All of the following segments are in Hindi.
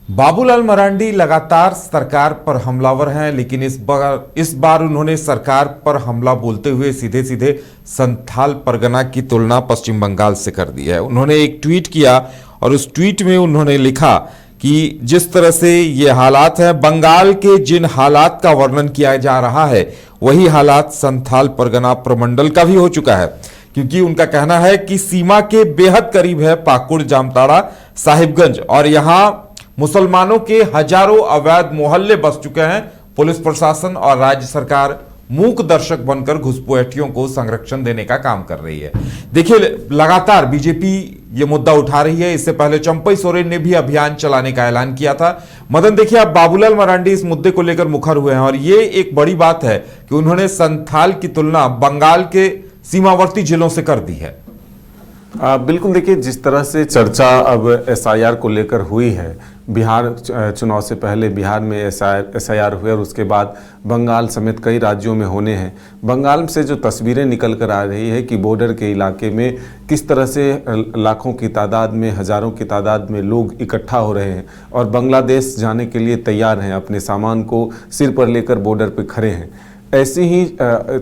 बाबूलाल मरांडी लगातार सरकार पर हमलावर हैं, लेकिन इस बार उन्होंने सरकार पर हमला बोलते हुए सीधे सीधे संथाल परगना की तुलना पश्चिम बंगाल से कर दी है। उन्होंने एक ट्वीट किया और उस ट्वीट में उन्होंने लिखा कि जिस तरह से ये हालात हैं, बंगाल के जिन हालात का वर्णन किया जा रहा है वही हालात संथाल परगना प्रमंडल का भी हो चुका है, क्योंकि उनका कहना है कि सीमा के बेहद करीब है पाकुड़, जामताड़ा, साहिबगंज और यहां मुसलमानों के हजारों अवैध मोहल्ले बस चुके हैं। पुलिस प्रशासन और राज्य सरकार मूक दर्शक बनकर घुसपैठियों को संरक्षण देने का काम कर रही है। देखिए, लगातार बीजेपी ये मुद्दा उठा रही है। इससे पहले चंपई सोरेन ने भी अभियान चलाने का ऐलान किया था। मदन, देखिए, अब बाबूलाल मरांडी इस मुद्दे को लेकर मुखर हुए हैं और ये एक बड़ी बात है कि उन्होंने संथाल की तुलना बंगाल के सीमावर्ती जिलों से कर दी है। बिल्कुल, देखिए, जिस तरह से चर्चा अब एसआईआर को लेकर हुई है, बिहार चुनाव से पहले बिहार में एसआईआर हुए और उसके बाद बंगाल समेत कई राज्यों में होने हैं। बंगाल से जो तस्वीरें निकल कर आ रही है कि बॉर्डर के इलाके में किस तरह से लाखों की तादाद में, हज़ारों की तादाद में लोग इकट्ठा हो रहे हैं और बांग्लादेश जाने के लिए तैयार हैं, अपने सामान को सिर पर लेकर बॉर्डर पर खड़े हैं। ऐसी ही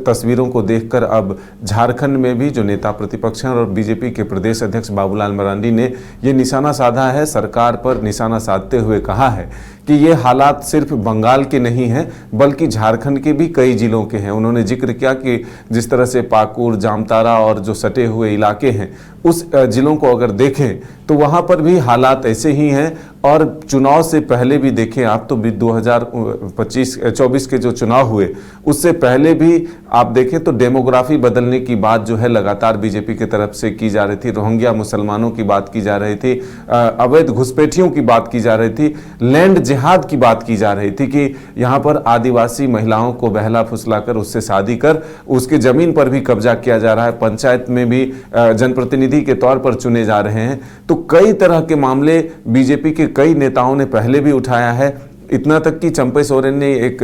तस्वीरों को देखकर अब झारखंड में भी जो नेता प्रतिपक्ष हैं और बीजेपी के प्रदेश अध्यक्ष बाबूलाल मरांडी ने ये निशाना साधा है, सरकार पर निशाना साधते हुए कहा है कि ये हालात सिर्फ बंगाल के नहीं हैं बल्कि झारखंड के भी कई जिलों के हैं। उन्होंने जिक्र किया कि जिस तरह से पाकुड़, जामताड़ा और जो सटे हुए इलाके हैं उस जिलों को अगर देखें तो वहाँ पर भी हालात ऐसे ही हैं और चुनाव से पहले भी देखें आप तो 2024 के जो चुनाव हुए उससे पहले भी आप देखें तो डेमोग्राफी बदलने की बात जो है लगातार बीजेपी की तरफ से की जा रही थी। रोहिंग्या मुसलमानों की बात की जा रही थी, अवैध घुसपैठियों की बात की जा रही थी, लैंड जिहाद की बात की जा रही थी कि यहाँ पर आदिवासी महिलाओं को बहला फुसलाकर उससे शादी कर उसके जमीन पर भी कब्जा किया जा रहा है, पंचायत में भी जनप्रतिनिधि के तौर पर चुने जा रहे हैं। तो कई तरह के मामले बीजेपी के कई नेताओं ने पहले भी उठाया है। इतना तक कि चंपई सोरेन ने एक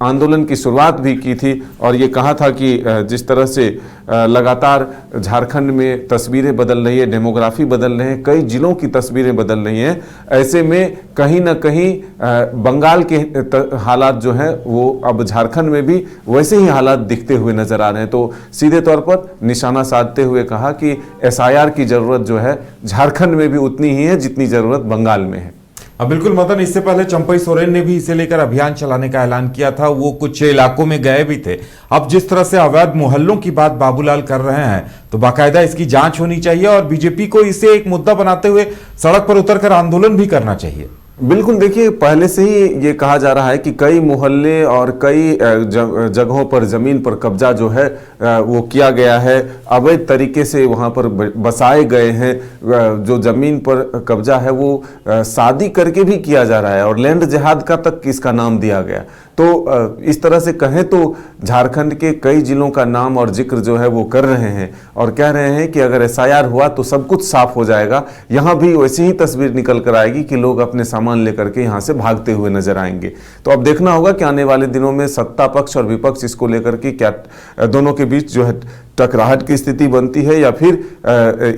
आंदोलन की शुरुआत भी की थी और ये कहा था कि जिस तरह से लगातार झारखंड में तस्वीरें बदल रही है, डेमोग्राफी बदल रहे हैं, कई जिलों की तस्वीरें बदल रही हैं, ऐसे में कहीं ना कहीं बंगाल के हालात जो हैं वो अब झारखंड में भी वैसे ही हालात दिखते हुए नजर आ रहे हैं। तो सीधे तौर पर निशाना साधते हुए कहा कि एसआईआर की जरूरत जो है झारखंड में भी उतनी ही है जितनी जरूरत बंगाल में है। बिल्कुल मदन, इससे पहले चंपई सोरेन ने भी इसे लेकर अभियान चलाने का ऐलान किया था। वो कुछ इलाकों में गए भी थे। अब जिस तरह से अवैध मोहल्लों की बात बाबूलाल कर रहे हैं तो बाकायदा इसकी जांच होनी चाहिए और बीजेपी को इसे एक मुद्दा बनाते हुए सड़क पर उतरकर आंदोलन भी करना चाहिए। बिल्कुल, देखिए, पहले से ही ये कहा जा रहा है कि कई मोहल्ले और कई जगहों पर जमीन पर कब्जा जो है वो किया गया है, अवैध तरीके से वहाँ पर बसाए गए हैं। जो जमीन पर कब्जा है वो शादी करके भी किया जा रहा है और लैंड जिहाद का तक इसका नाम दिया गया। तो इस तरह से कहें तो झारखंड के कई जिलों का नाम और जिक्र जो है वो कर रहे हैं और कह रहे हैं कि अगर एसआईआर हुआ तो सब कुछ साफ हो जाएगा। यहाँ भी वैसी ही तस्वीर निकल कर आएगी कि लोग अपने सामान लेकर के यहाँ से भागते हुए नजर आएंगे। तो अब देखना होगा कि आने वाले दिनों में सत्ता पक्ष और विपक्ष इसको लेकर के क्या दोनों के बीच जो है टकराहट की स्थिति बनती है या फिर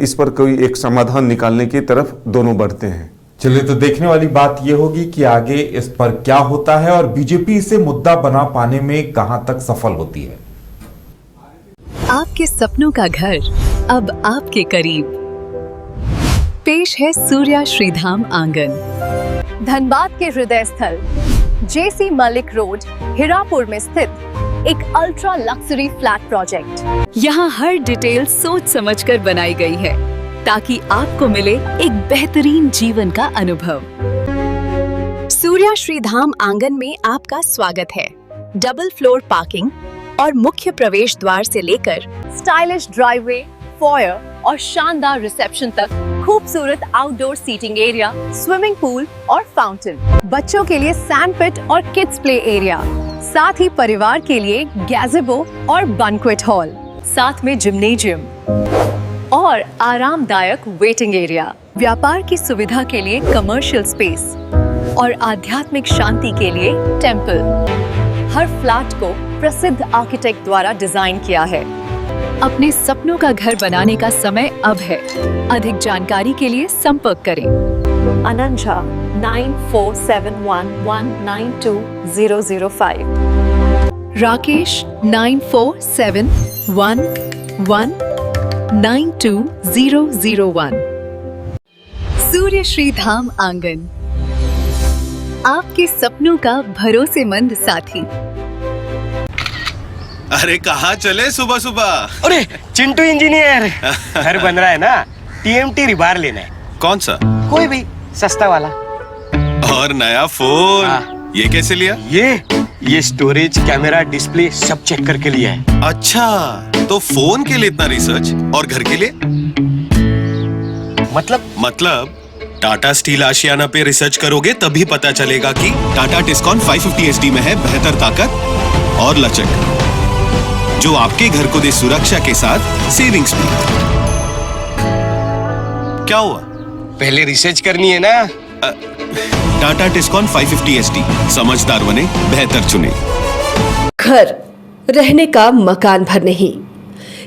इस पर कोई एक समाधान निकालने की तरफ दोनों बढ़ते हैं। चलिए, तो देखने वाली बात यह होगी कि आगे इस पर क्या होता है और बीजेपी इसे मुद्दा बना पाने में कहां तक सफल होती है। आपके सपनों का घर अब आपके करीब। पेश है सूर्या श्रीधाम आंगन, धनबाद के हृदय स्थल जेसी मलिक रोड, हिरापुर में स्थित एक अल्ट्रा लक्सरी फ्लैट प्रोजेक्ट। यहाँ हर डिटेल सोच समझकर बनाई गई है ताकि आपको मिले एक बेहतरीन जीवन का अनुभव। सूर्या श्रीधाम आंगन में आपका स्वागत है। डबल फ्लोर पार्किंग और मुख्य प्रवेश द्वार से लेकर स्टाइलिश ड्राइववे, फॉयर और शानदार रिसेप्शन तक खूबसूरत outdoor seating area, swimming pool और फाउंटेन, बच्चों के लिए सैंड पिट और किड्स प्ले एरिया, साथ ही परिवार के लिए गैज़ेबो और बैंक्वेट हॉल, साथ में जिम्नेजियम और आरामदायक वेटिंग एरिया, व्यापार की सुविधा के लिए कमर्शियल स्पेस और आध्यात्मिक शांति के लिए टेंपल। हर फ्लैट को प्रसिद्ध आर्किटेक्ट द्वारा डिजाइन किया है। अपने सपनों का घर बनाने का समय अब है। अधिक जानकारी के लिए संपर्क करें। अनंत झा। 9471192005. राकेश 9471192001. सूर्य श्री धाम आंगन, आपके सपनों का भरोसेमंद साथी। अरे कहाँ चले सुबह सुबह? अरे चिंटू इंजीनियर, घर बन रहा है ना, टीएमटी रिबार लेना है। कौन सा? कोई भी सस्ता वाला। और नया फोन? हाँ। ये कैसे लिया? ये स्टोरेज, कैमरा, डिस्प्ले सब चेक करके लिया है। अच्छा, तो फोन के लिए इतना रिसर्च और घर के लिए? मतलब टाटा स्टील आशियाना पे रिसर्च करोगे तभी पता चलेगा कि टाटा टिस्कॉन 550 SD में है बेहतर ताकत और लचक, जो आपके घर को दे सुरक्षा के साथ सेविंग्स भी। क्या हुआ? पहले रिसर्च करनी है ना। टाटा टिस्कॉन 550 SD, समझदार बने, बेहतर चुने। घर रहने का मकान भर नहीं,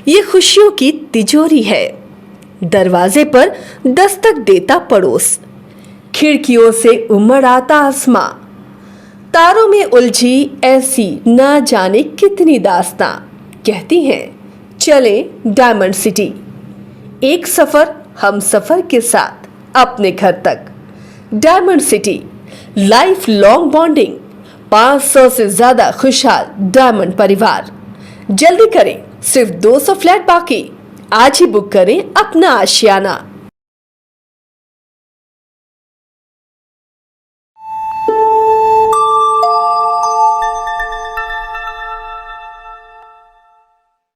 ये खुशियों की तिजोरी है। दरवाजे पर दस्तक देता पड़ोस, खिड़कियों से उमड़ आता आसमां, तारों में उलझी ऐसी ना जाने कितनी दास्तां। कहती हैं चले डायमंड सिटी, एक सफर हम सफर के साथ अपने घर तक। Diamond city, life long bonding, 500 से ज्यादा खुशहाल डायमंड परिवार। जल्दी करें, सिर्फ 200 फ्लैट बाकी। आज ही बुक करें अपना आशियाना।